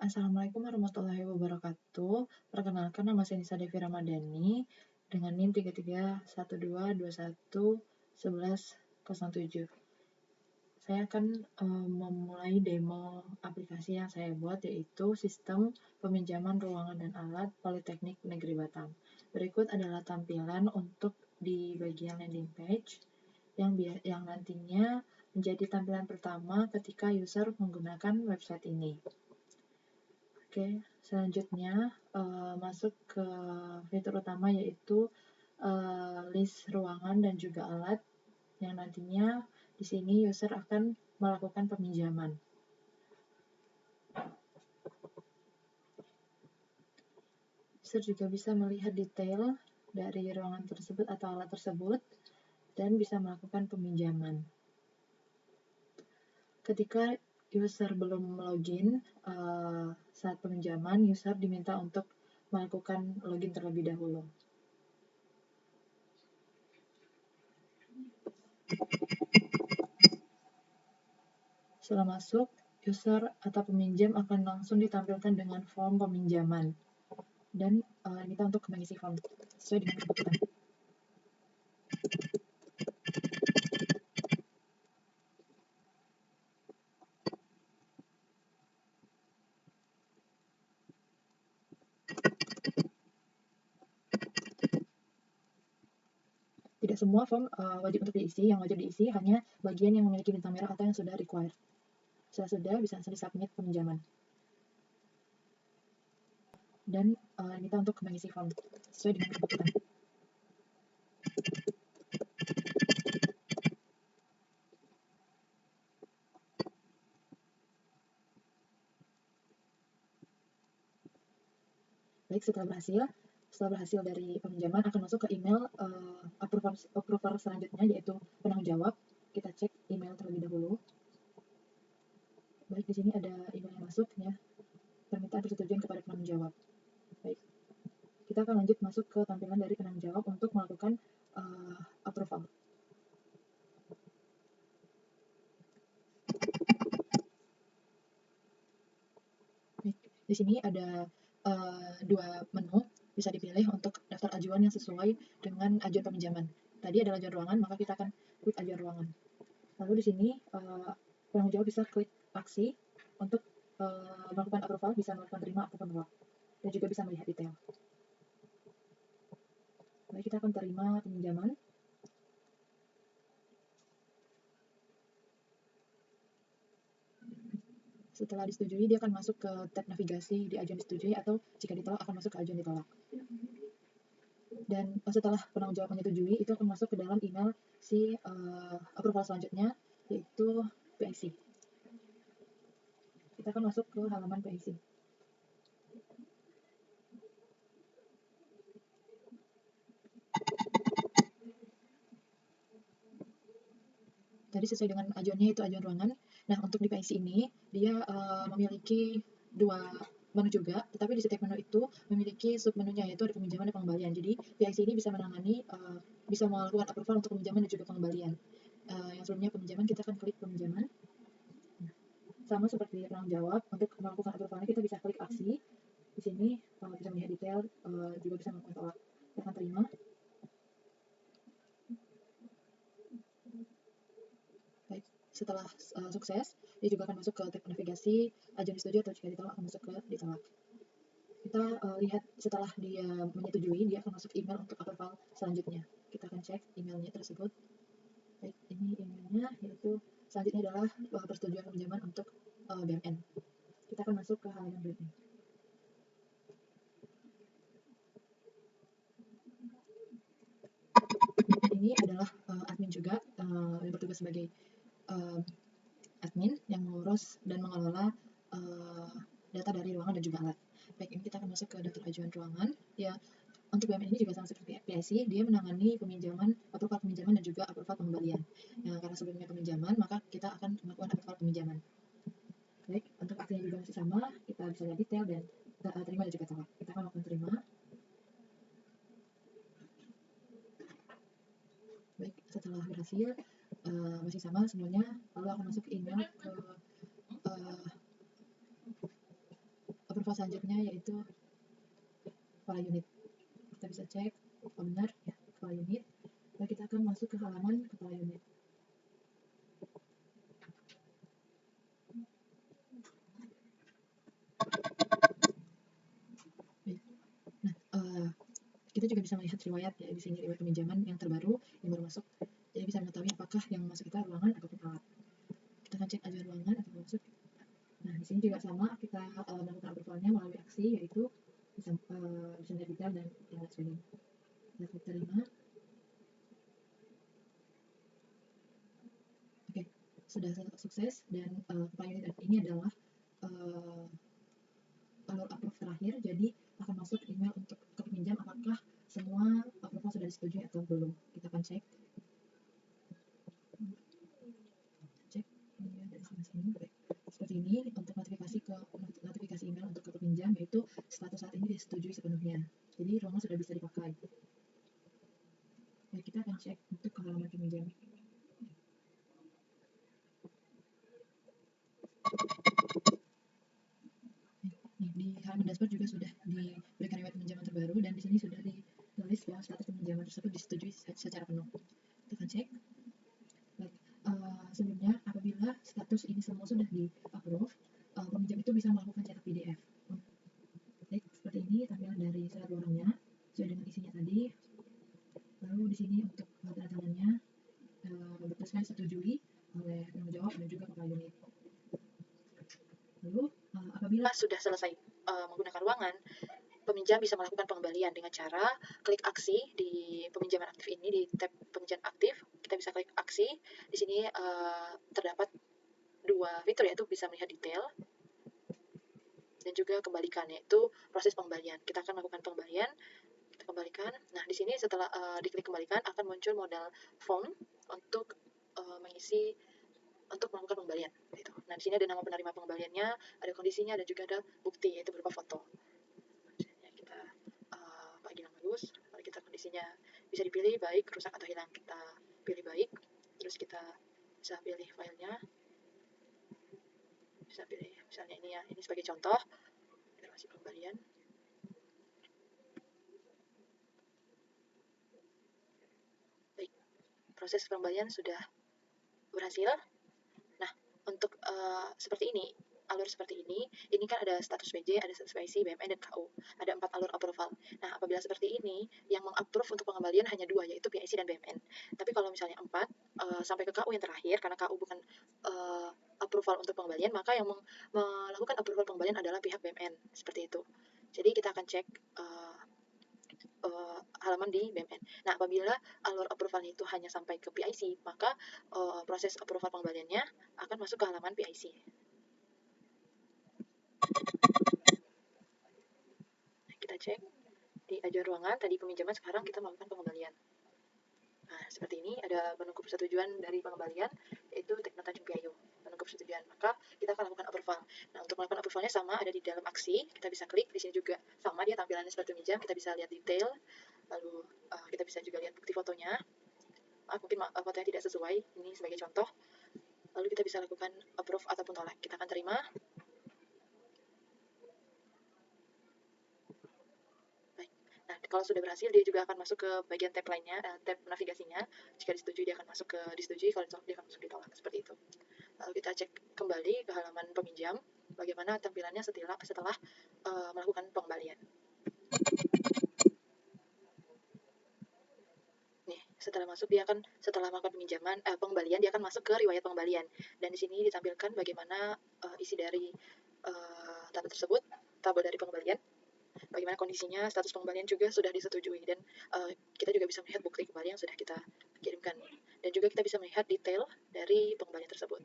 Assalamualaikum warahmatullahi wabarakatuh. Perkenalkan, nama saya Nisa Devi Ramadhani dengan NIM 3312211107. Saya akan memulai demo aplikasi yang saya buat, yaitu sistem peminjaman ruangan dan alat Politeknik Negeri Batam. Berikut adalah tampilan untuk di bagian landing page yang nantinya menjadi tampilan pertama ketika user menggunakan website ini. Oke, selanjutnya masuk ke fitur utama, yaitu list ruangan dan juga alat yang nantinya di sini user akan melakukan peminjaman. User juga bisa melihat detail dari ruangan tersebut atau alat tersebut dan bisa melakukan peminjaman. Ketika user belum login saat peminjaman, user diminta untuk melakukan login terlebih dahulu. Setelah masuk, user atau peminjam akan langsung ditampilkan dengan form peminjaman. Dan kita untuk mengisi form sesuai dengan kebutuhan. Tidak semua form wajib untuk diisi. Yang wajib diisi hanya bagian yang memiliki bintang merah atau yang sudah required. Setelah sudah, bisa langsung di-submit peminjaman. Dan kita untuk mengisi form sesuai dengan kebutuhan. Baik, setelah berhasil dari peminjaman, akan masuk ke email approver selanjutnya, yaitu penanggung jawab. Kita cek email terlebih dahulu. Baik, di sini ada email yang masuk, ya, permintaan persetujuan kepada penanggung jawab. Baik, kita akan lanjut masuk ke tampilan dari penanggung jawab untuk melakukan approval. Baik, di sini ada dua menu, bisa dipilih untuk daftar ajuan yang sesuai dengan ajuan peminjaman. Tadi adalah ajuan ruangan, maka kita akan klik ajuan ruangan. Lalu di sini penanggung jawab bisa klik aksi untuk melakukan approval, bisa melakukan terima ataupun menolak, dan juga bisa melihat detail. Baik, kita akan terima peminjaman. Setelah disetujui, dia akan masuk ke tab navigasi di ajuan disetujui, atau jika ditolak akan masuk ke ajuan ditolak. Dan setelah penanggung jawab menyetujui, itu akan masuk ke dalam email si approval selanjutnya, yaitu PIC. Kita akan masuk ke halaman PIC. Tadi sesuai dengan ajuannya, itu ajuan ruangan. Nah, untuk di PIC ini, dia memiliki dua menu juga, tetapi di setiap menu itu memiliki submenunya, yaitu ada peminjaman dan pengembalian. Jadi, PIC ini bisa menangani, bisa melakukan approval untuk peminjaman dan juga pengembalian. Yang sebelumnya peminjaman, kita akan klik peminjaman. Sama seperti penanggung jawab, untuk melakukan approvalnya kita bisa klik aksi. Di sini bisa melihat detail, juga bisa melakukan tolak. Kita akan terima. Baik, setelah sukses, dia juga akan masuk ke tab navigasi ajuan disetujui, atau jika ditolak akan masuk ke ditolak. Kita lihat setelah dia menyetujui, dia akan masuk email untuk approval selanjutnya. Kita akan cek emailnya tersebut. Baik, ini emailnya, yaitu selanjutnya adalah persetujuan peminjaman untuk BMN. Kita akan masuk ke halaman BMN. Ini adalah admin juga, yang bertugas sebagai admin yang mengurus dan mengelola data dari ruangan dan juga alat. Baik, ini kita akan masuk ke daftar ajuan ruangan. Ya, untuk BMN ini juga sama seperti PIC, dia menangani peminjaman, approval peminjaman dan juga approval pengembalian. Karena sebelumnya peminjaman, maka kita akan melakukan approval peminjaman. Baik, untuk aksinya juga masih sama, kita bisa lihat detail dan terima dan juga tolak. Kita akan melakukan terima. Baik, setelah berhasil, masih sama semuanya, lalu akan masuk ke email ke approval selanjutnya yaitu kepala unit. Kita bisa cek benar ya kepala unit. Lalu kita akan masuk ke halaman kepala unit. Nah, kita juga bisa melihat riwayat ya, di sini riwayat peminjaman yang terbaru yang baru masuk. Jadi bisa mengetahui apakah yang masuk kita ruangan ataupun alat. Kita akan cek aja ruangan atau masuk. Nah, di sini juga sama, kita melakukan approvalnya melalui aksi, yaitu bisa melihat detail dan yang lain sebagainya. Kita klik terima. Oke, sudah sukses dan kepala unit ini adalah alur approve terakhir, jadi akan masuk email untuk ke peminjam apakah semua approval sudah disetujui atau belum. Kita akan cek. Ini dari sini. Baik. Seperti ini untuk notifikasi email untuk ke peminjam, yaitu status saat ini disetujui sepenuhnya. Jadi ruangan sudah bisa dipakai. Baik, kita akan cek untuk ke halaman peminjam. Di halaman dashboard juga sudah diberikan riwayat peminjaman terbaru dan di sini sudah ditulis bahwa status peminjaman tersebut disetujui secara penuh. Kita akan cek. Baik, sebelumnya apabila status ini semua sudah di-approve, peminjam itu bisa melakukan cetak PDF. Baik, seperti ini tampilan dari surat ruangannya sesuai dengan isinya tadi. Lalu di sini untuk tanda tangannya bertuliskan disetujui oleh penanggung jawab dan juga kepala unit. Lalu apabila sudah selesai menggunakan ruangan, peminjam bisa melakukan pengembalian dengan cara klik aksi di peminjaman aktif ini, di tab peminjaman aktif. Kita bisa klik aksi. Di sini terdapat dua fitur, yaitu bisa melihat detail dan juga kembalikan, yaitu proses pengembalian. Kita akan melakukan pengembalian, kita kembalikan. Nah, di sini setelah diklik kembalikan akan muncul modal form untuk mengisi untuk melakukan pengembalian. Gitu. Nah, di sini ada nama penerima pengembaliannya, ada kondisinya, dan juga ada bukti, yaitu berupa foto. Kita panggilan bagus, lalu kita kondisinya bisa dipilih baik, rusak atau hilang. Kita pilih baik, terus kita bisa pilih filenya, bisa pilih misalnya ini ya, ini sebagai contoh informasi pengembalian. Baik, proses pengembalian sudah berhasil. Nah, untuk seperti ini, alur seperti ini kan ada status PJ, ada status PIC, BMN, dan KU. Ada 4 alur approval. Nah, apabila seperti ini, yang mengapprove untuk pengembalian hanya 2, yaitu PIC dan BMN. Tapi kalau misalnya 4, sampai ke KU yang terakhir, karena KU bukan approval untuk pengembalian, maka yang melakukan approval pengembalian adalah pihak BMN. Seperti itu. Jadi kita akan cek halaman di BMN. Nah, apabila alur approvalnya itu hanya sampai ke PIC, maka proses approval pengembaliannya akan masuk ke halaman PIC. Nah, kita cek di ajuan ruangan, tadi peminjaman, sekarang kita melakukan pengembalian. Nah, seperti ini ada menunggu persetujuan dari pengembalian, yaitu Tekno Tanjung Priayo. Menunggu persetujuan, maka kita akan lakukan approval. Nah, untuk melakukan approvalnya sama, ada di dalam aksi, kita bisa klik. Di sini juga sama, dia tampilannya seperti peminjam, kita bisa lihat detail, lalu kita bisa juga lihat bukti fotonya. Mungkin fotonya tidak sesuai, ini sebagai contoh. Lalu kita bisa lakukan approve ataupun tolak. Kita akan terima. Baik. Nah, kalau sudah berhasil, dia juga akan masuk ke bagian tab lainnya, tab navigasinya. Jika disetujui, dia akan masuk ke disetujui, kalau ditolak, dia akan masuk ditolak, seperti itu. Lalu kita cek kembali ke halaman peminjam, bagaimana tampilannya setelah melakukan pengembalian. Nih, setelah masuk, dia akan setelah melakukan pengembalian, dia akan masuk ke riwayat pengembalian. Dan di sini ditampilkan bagaimana isi dari tabel tersebut, tabel dari pengembalian, bagaimana kondisinya, status pengembalian juga sudah disetujui, dan kita juga bisa melihat bukti kembali yang sudah kita kirimkan. Dan juga kita bisa melihat detail dari pengembalian tersebut.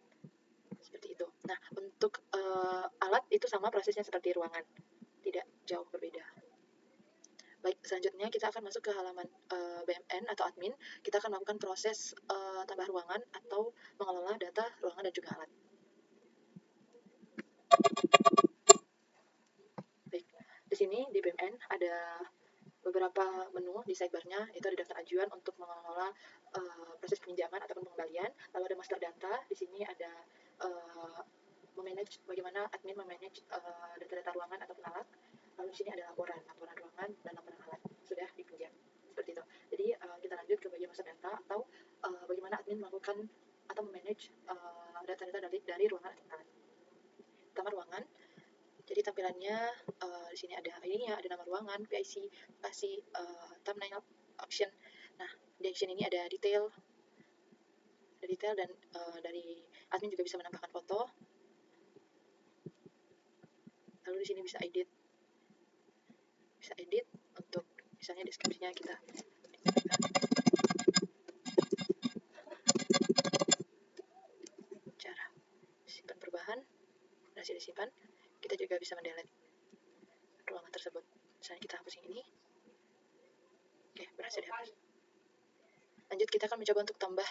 Seperti itu. Nah, untuk alat itu sama prosesnya seperti ruangan, tidak jauh berbeda. Baik, selanjutnya kita akan masuk ke halaman BMN atau admin. Kita akan melakukan proses tambah ruangan atau mengelola data ruangan dan juga alat. Baik, di sini di BMN ada beberapa menu di sidebarnya, itu ada daftar ajuan untuk mengelola proses peminjaman ataupun pengembalian. Lalu ada master data, di sini ada memanage bagaimana admin memanage data-data ruangan ataupun alat. Lalu di sini ada laporan ruangan dan laporan alat sudah dipinjam seperti itu. Jadi kita lanjut ke bagian masuk data atau bagaimana admin melakukan atau memanage data-data dari ruangan atau alat. Kamar ruangan. Jadi tampilannya di sini ada ID-nya, ada nama ruangan, PIC, lokasi, thumbnail, action. Nah, di action ini ada detail dan dari admin juga bisa menambahkan foto. Lalu di sini bisa edit untuk misalnya deskripsinya kita cara simpan perubahan, berhasil disimpan. Kita juga bisa mendelete ruangan tersebut. Misalnya kita hapus yang ini. Oke, berhasil dihapus. Lanjut, kita akan mencoba untuk tambah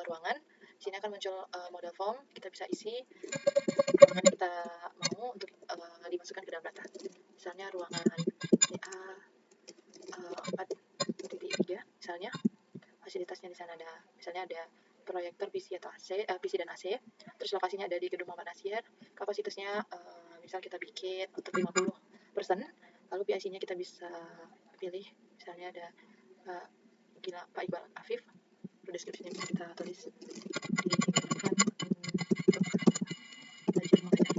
ruangan. Di sini akan muncul model form. Kita bisa isi ruangan yang kita mau untuk dimasukkan ke dalam data. Misalnya ruangan DA 4.3 misalnya. Fasilitasnya di sana ada, misalnya ada proyektor PC atau AC, PC dan AC. Terus lokasinya ada di Gedung Muhammad Nasir. Kapasitasnya misal kita bikin untuk 50%. Lalu PIC-nya kita bisa pilih, misalnya ada Pak Iqbal Afif. Lalu deskripsinya bisa kita tulis digunakan untuk belajar mengajar.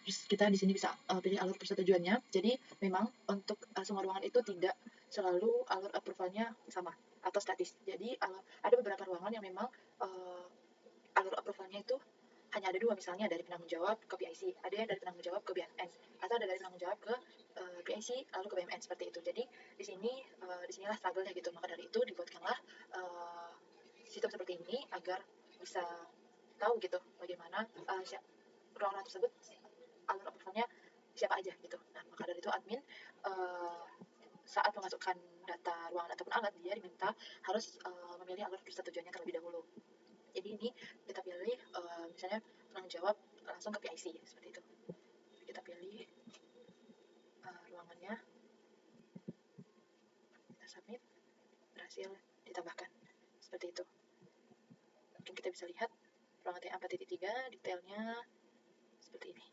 Terus kita di sini bisa pilih alur persetujuannya. Jadi memang untuk semua ruangan itu tidak selalu alur approval-nya sama atau statis. Jadi ada beberapa ruangan yang memang alur approval-nya itu hanya ada dua, misalnya dari penanggung jawab ke PIC, ada yang dari penanggung jawab ke BMN, atau ada dari penanggung jawab ke PIC lalu ke BMN, seperti itu. Jadi di sinilah struggle-nya gitu. Maka dari itu dibuatkanlah sistem seperti ini agar bisa tahu gitu bagaimana ruangan tersebut alur approval-nya siapa aja gitu. Nah, maka dari itu admin saat memasukkan data ruangan ataupun alat, dia diminta harus memilih alur persetujuannya terlebih dahulu. Jadi ini kita pilih misalnya penanggung jawab langsung ke PIC seperti itu. Kita pilih ruangannya, kita submit, berhasil ditambahkan seperti itu. Mungkin kita bisa lihat ruangan TA 4.3 detailnya seperti ini.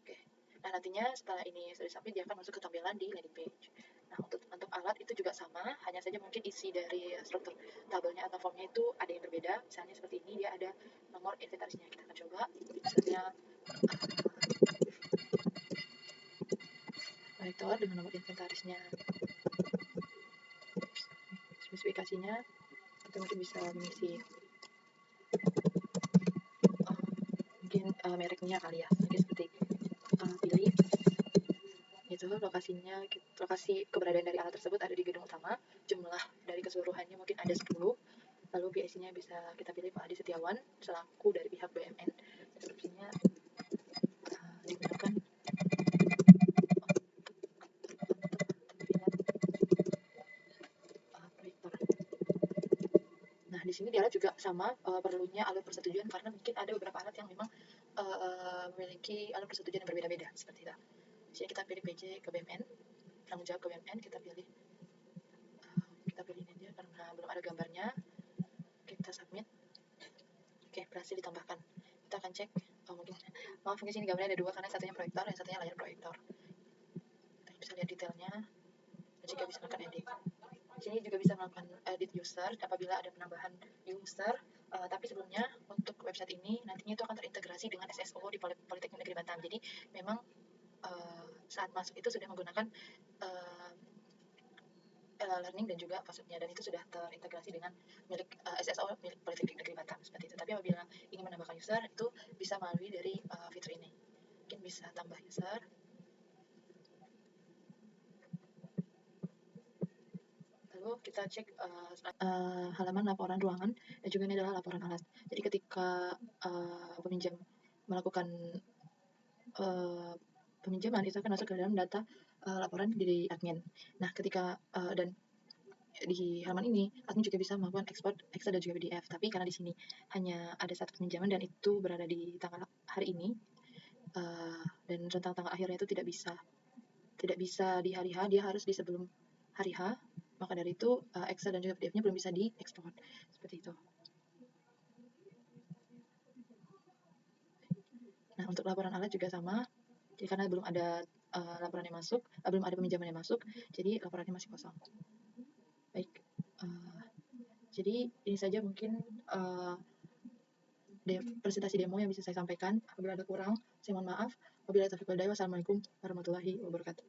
Oke. Nah, nantinya setelah ini sudah submit, dia akan masuk ke tampilan di landing page. Nah, untuk alat itu juga sama, hanya saja mungkin isi dari struktur tabelnya atau formnya itu ada yang berbeda. Misalnya seperti ini, dia ada nomor inventarisnya. Kita akan coba, misalnya proyektor dengan nomor inventarisnya, spesifikasinya, kita mungkin bisa mengisi mungkin mereknya kali ya, mungkin seperti pilih itu lokasi keberadaan dari alat tersebut ada di gedung utama, jumlah dari keseluruhannya mungkin ada 10, lalu PIC-nya bisa kita pilih Pak Adi Setiawan selaku dari pihak BMN. Deskripsinya digunakan proyektor. Nah, di sini di alat juga sama perlunya alur persetujuan, karena mungkin ada beberapa alat yang memang memiliki alur persetujuan yang berbeda-beda seperti itu. Di sini kita pilih PJ ke BMN, tanggung jawab ke BMN, kita pilih ini aja karena belum ada gambarnya. Kita submit. Oke, berhasil ditambahkan. Kita akan cek. Mungkin sini gambarnya ada dua, karena satunya proyektor, yang satunya layar proyektor. Kita bisa lihat detailnya. Dan juga bisa melakukan edit. Di sini juga bisa melakukan edit user apabila ada penambahan user. Tapi sebelumnya untuk website ini nantinya itu akan terintegrasi dengan SSO di Politeknik Negeri Batam. Jadi memang saat masuk itu sudah menggunakan learning dan juga password-nya, dan itu sudah terintegrasi dengan milik SSO milik Politeknik Negeri Batam seperti itu. Tapi apabila ingin menambahkan user itu bisa melalui dari fitur ini. Mungkin bisa tambah user. Lalu kita cek halaman laporan ruangan, dan juga ini adalah laporan alat. Jadi ketika peminjam melakukan peminjaman, itu akan masuk ke dalam data laporan di admin. Nah, ketika dan di halaman ini admin juga bisa melakukan ekspor Excel dan juga PDF. Tapi karena di sini hanya ada satu peminjaman dan itu berada di tanggal hari ini, dan rentang tanggal akhirnya itu tidak bisa di hari H, dia harus di sebelum hari H. Maka dari itu Excel dan juga PDF-nya belum bisa diekspor seperti itu. Nah, untuk laporan alat juga sama. Jadi karena belum ada laporan yang masuk, belum ada peminjaman yang masuk, jadi laporannya masih kosong. Baik, jadi ini saja mungkin presentasi demo yang bisa saya sampaikan. Apabila ada kurang, saya mohon maaf. Wabillahi taufiq wal hidayah. Wassalamualaikum warahmatullahi wabarakatuh.